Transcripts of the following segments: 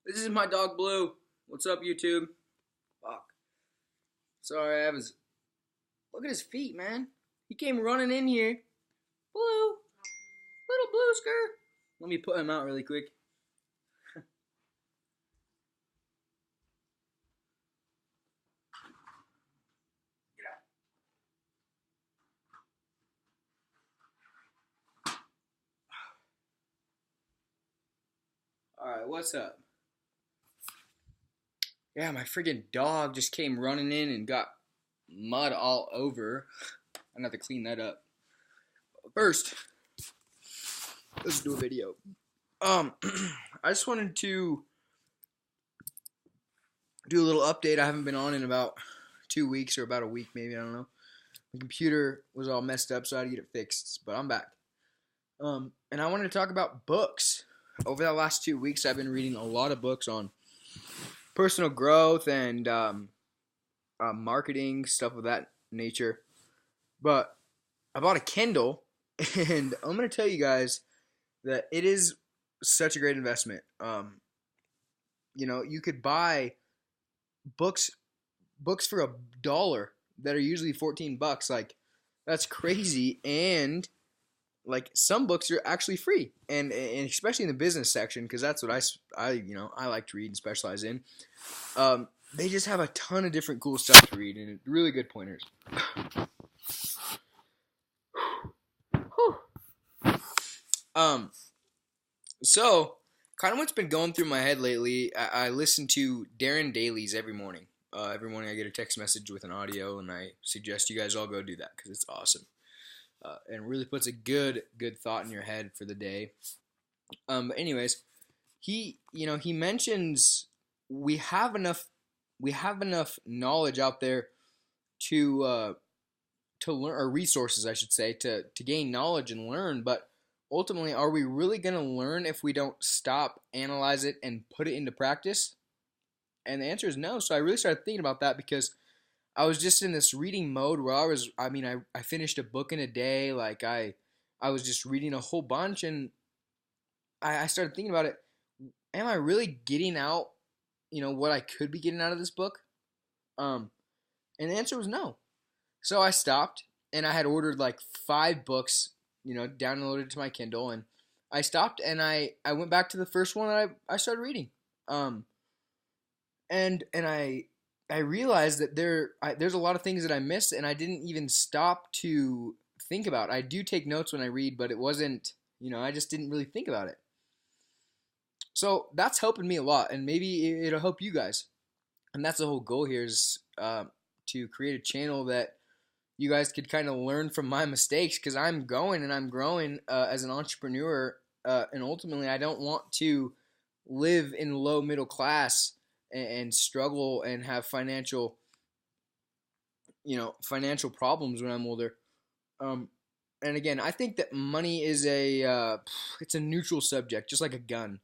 This is my dog Blue. What's up, YouTube? Fuck. Sorry, I was. Look at his feet, man. He came running in here. Blue, little Blue skirt. Let me put him out really quick. Alright, what's up? Yeah, my friggin' dog just came running in and got mud all over. I'm gonna have to clean that up. First, let's do a video. I just wanted to do a little update. I haven't been on in about 2 weeks or about a week, maybe. I don't know. My computer was all messed up, so I had to get it fixed. But I'm back. And I wanted to talk about books. Over the last 2 weeks, I've been reading a lot of books on personal growth and marketing, stuff of that nature. But I bought a Kindle, and I'm going to tell you guys that it is such a great investment. You could buy books for $1 that are usually $14. Like, that's crazy. And like, some books are actually free, and especially in the business section, because that's what I like to read and specialize in. They just have a ton of different cool stuff to read, and really good pointers. So kind of what's been going through my head lately, I listen to Darren Dailies every morning. Every morning I get a text message with an audio, and I suggest you guys all go do that because it's awesome. And really puts a good thought in your head for the day. But anyways, he mentions we have enough knowledge out there to learn, or resources, I should say, to gain knowledge and learn. But ultimately, are we really going to learn if we don't stop, analyze it, and put it into practice? And the answer is no. So I really started thinking about that because I was just in this reading mode where I finished a book in a day. Like, I was just reading a whole bunch, and I started thinking about it. Am I really getting out, what I could be getting out of this book? And the answer was no. So I stopped, and I had ordered like 5 books, downloaded to my Kindle, and I stopped, and I went back to the first one that I started reading. And I realized that there's a lot of things that I missed, and I didn't even stop to think about. I do take notes when I read, but it wasn't, I just didn't really think about it. So that's helping me a lot, and maybe it'll help you guys. And that's the whole goal here, is to create a channel that you guys could kind of learn from my mistakes, because I'm going and I'm growing as an entrepreneur, and ultimately I don't want to live in low middle class and struggle and have financial problems when I'm older. And again, I think that money is it's a neutral subject, just like a gun.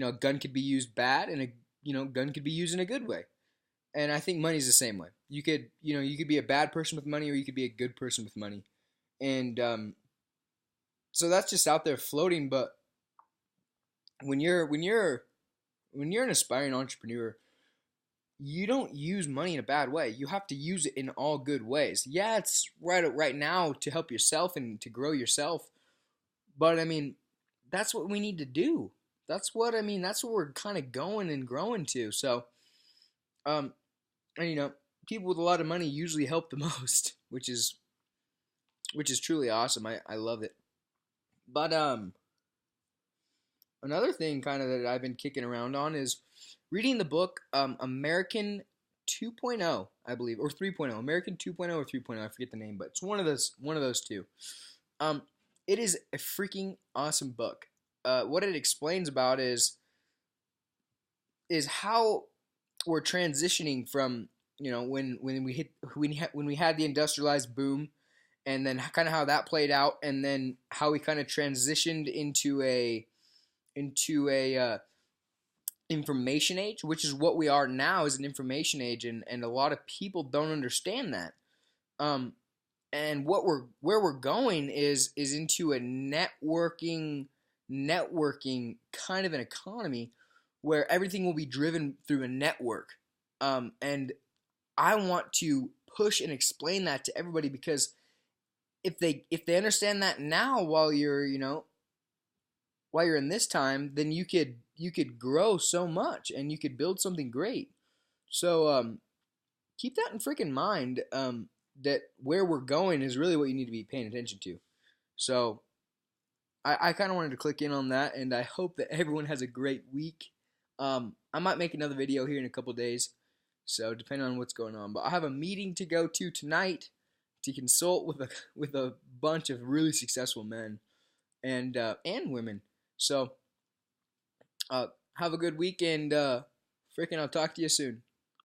A gun could be used bad, and a gun could be used in a good way. And I think money's the same way. You could be a bad person with money, or you could be a good person with money. And so that's just out there floating. But when you're an aspiring entrepreneur, you don't use money in a bad way. You have to use it in all good ways. Yeah, it's right now to help yourself and to grow yourself. But I mean, that's what we need to do. That's what we're kind of going and growing to. So, and people with a lot of money usually help the most, which is truly awesome. I love it. But another thing kind of that I've been kicking around on is reading the book American 2.0, I believe, or 3.0. American 2.0 or 3.0, I forget the name, but it's one of those two. It is a freaking awesome book. What it explains about is how we're transitioning from, when we had the industrialized boom, and then kind of how that played out, and then how we kind of transitioned into a information age, which is what we are now, is an information age, and a lot of people don't understand that. And where we're going is into a networking kind of an economy where everything will be driven through a network. And I want to push and explain that to everybody, because if they understand that now, while you're while you're in this time, then you could grow so much and you could build something great. So keep that in freaking mind. That where we're going is really what you need to be paying attention to. So I kind of wanted to click in on that, and I hope that everyone has a great week. I might make another video here in a couple days, so depending on what's going on. But I have a meeting to go to tonight to consult with a bunch of really successful men and women. So have a good week, and freaking I'll talk to you soon.